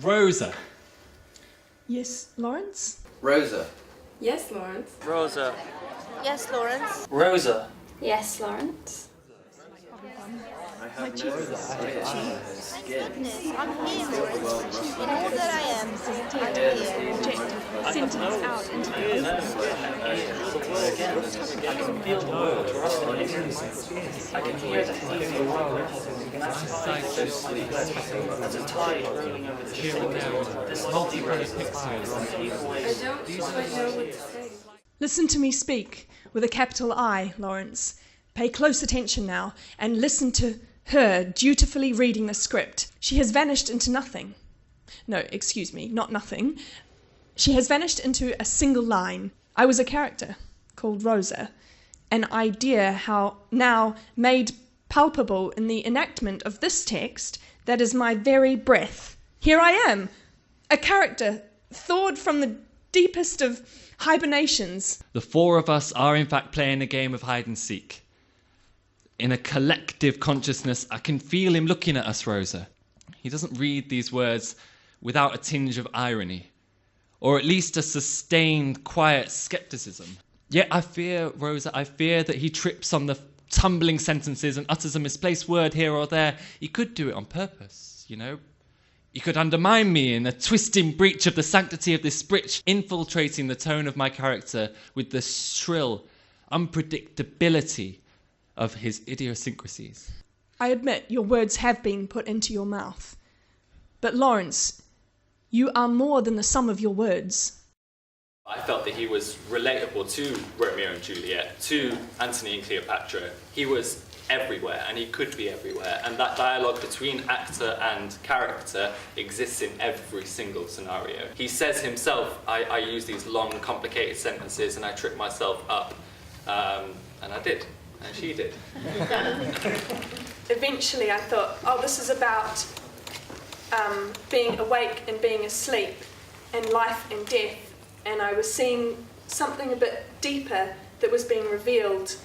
Rosa. Yes, Lawrence? Rosa. Yes, Lawrence. Rosa. Yes, Lawrence. Rosa. Yes, Lawrence. I have no Goodness, I'm here, Lawrence. In all that I am, I'm here. Sentence out into the I can feel the world rustling. I can hear the heat of the world. There's a tide rolling over the shores. This multi-rose I don't quite know what to say. Listen to me speak with a capital I, Lawrence. Pay close attention now and listen to her dutifully reading the script. She has vanished into nothing. No, excuse me, not nothing. She has vanished into a single line. I was a character called Rosa, an idea how now made palpable in the enactment of this text that is my very breath. Here I am, a character thawed from the deepest of hibernations. The four of us are in fact playing a game of hide and seek. In a collective consciousness, I can feel him looking at us, Rosa. He doesn't read these words without a tinge of irony, or at least a sustained, quiet skepticism. Yet I fear, Rosa, I fear that he trips on the tumbling sentences and utters a misplaced word here or there. He could do it on purpose, you know. He could undermine me in a twisting breach of the sanctity of this speech, infiltrating the tone of my character with the shrill unpredictability of his idiosyncrasies. I admit your words have been put into your mouth. But Lawrence, you are more than the sum of your words. I felt that he was relatable to Romeo and Juliet, to Antony and Cleopatra. He was everywhere, and he could be everywhere. And that dialogue between actor and character exists in every single scenario. He says himself, I use these long, complicated sentences and I trip myself up. And I did. And she did. Eventually I thought, oh, this is about being awake and being asleep, and life and death. And I was seeing something a bit deeper that was being revealed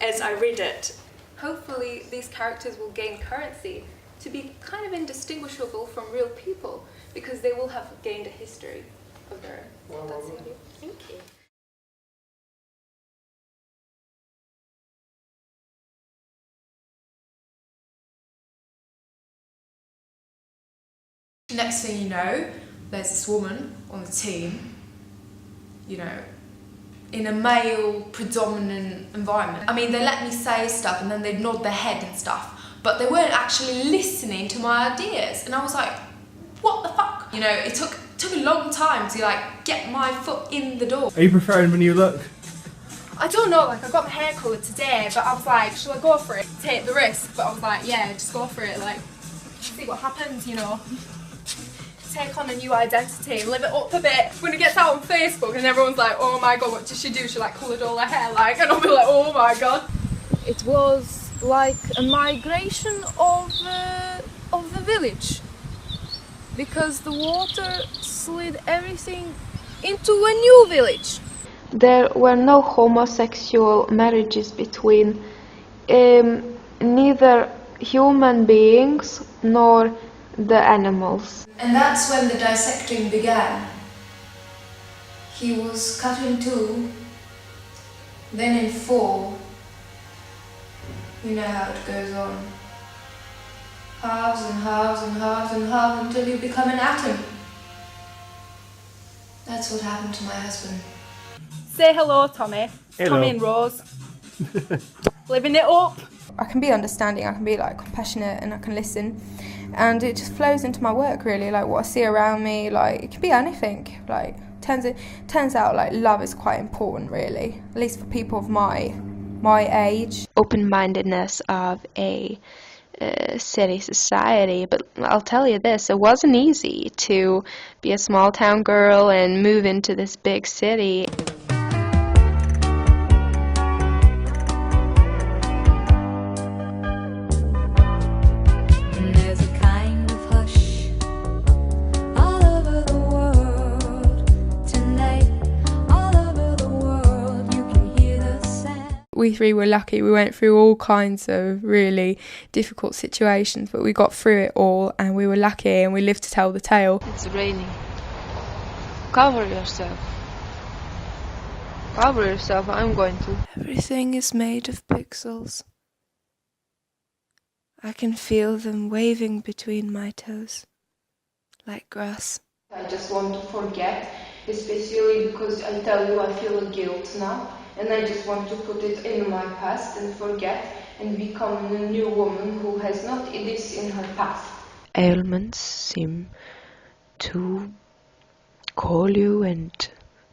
as I read it. Hopefully these characters will gain currency to be kind of indistinguishable from real people, because they will have gained a history of their own. That's it. Thank you. Next thing you know, there's this woman on the team, you know, in a male predominant environment. I mean, they let me say stuff and then they'd nod their head and stuff, but they weren't actually listening to my ideas. And I was like, what the fuck? You know, it took a long time to like get my foot in the door. Are you preferring the new look? I don't know, like I got my hair coloured today, but I was like, shall I go for it? Take the risk, but I was like, yeah, just go for it, like, see what happens, you know. Take on a new identity, live it up a bit. When it gets out on Facebook and everyone's like, oh my god, what did she do? She like coloured all her hair, like, and I'll be like, oh my god. It was like a migration of the village, because the water slid everything into a new village. There were no homosexual marriages between neither human beings nor the animals. And that's when the dissecting began. He was cut in two, then in four. You know how it goes on. Halves and halves and halves and halves until you become an atom. That's what happened to my husband. Say hello, Tommy. Hello. Tommy and Rose. Living it up. I can be understanding, I can be like compassionate, and I can listen. And it just flows into my work, really, like what I see around me, like it can be anything. Like turns out like love is quite important, really, at least for people of my age. Open-mindedness of a city society, but I'll tell you this, it wasn't easy to be a small town girl and move into this big city. we three were lucky. We went through all kinds of really difficult situations, but we got through it all, and we were lucky, and we lived to tell the tale. It's raining. Cover yourself. Cover yourself, I'm going to. Everything is made of pixels. I can feel them waving between my toes, like grass. I just want to forget, especially because I tell you I feel a guilt now, and I just want to put it in my past and forget and become a new woman who has not this in her past. Ailments seem to call you and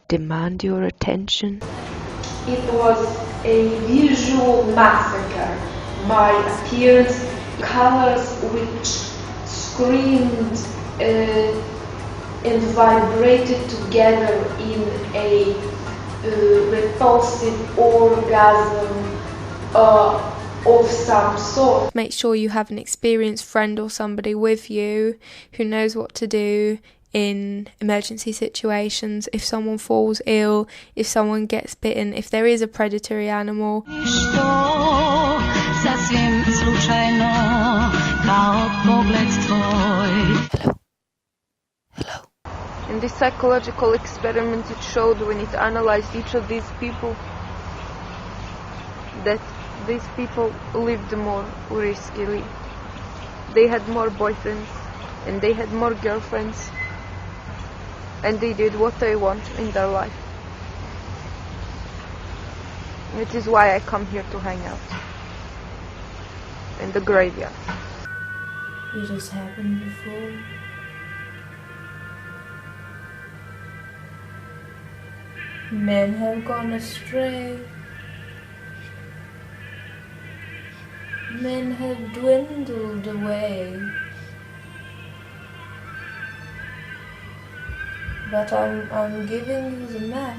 demand your attention. It was a visual massacre. My appearance, colors which screamed and vibrated together in a repulsive orgasm of some sort. Make sure you have an experienced friend or somebody with you who knows what to do in emergency situations, if someone falls ill, if someone gets bitten, if there is a predatory animal. Hello. In this psychological experiment, it showed when it analyzed each of these people that these people lived more riskily. They had more boyfriends and they had more girlfriends, and they did what they want in their life. It is why I come here to hang out in the graveyard. It has happened before. Men have gone astray. Men have dwindled away. But I'm giving you the map.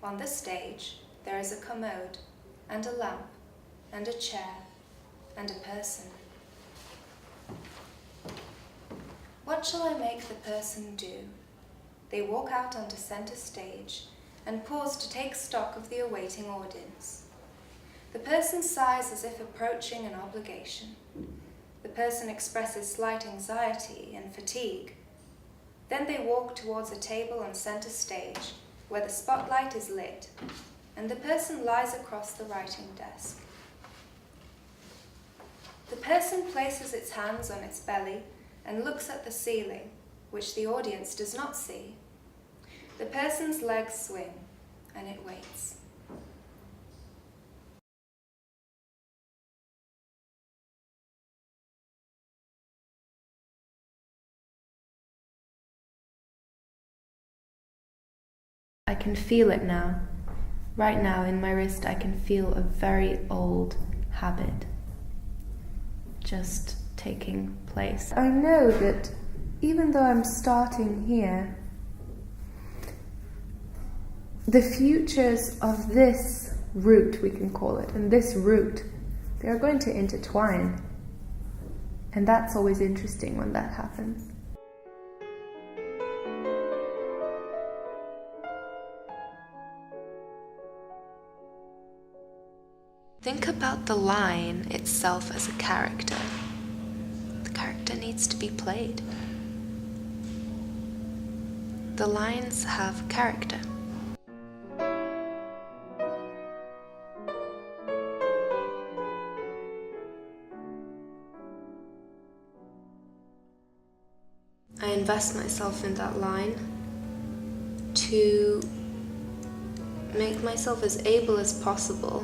On the stage, there is a commode, and a lamp, and a chair, and a person. What shall I make the person do? They walk out onto center stage and pause to take stock of the awaiting audience. The person sighs as if approaching an obligation. The person expresses slight anxiety and fatigue. Then they walk towards a table on center stage, where the spotlight is lit, and the person lies across the writing desk. The person places its hands on its belly and looks at the ceiling, which the audience does not see. The person's legs swing, and it waits. I can feel it now. Right now in my wrist I can feel a very old habit just taking place. I know that even though I'm starting here, the futures of this route, we can call it, and this route, they are going to intertwine. And that's always interesting when that happens. Think about the line itself as a character. The character needs to be played. The lines have character. I invest myself in that line to make myself as able as possible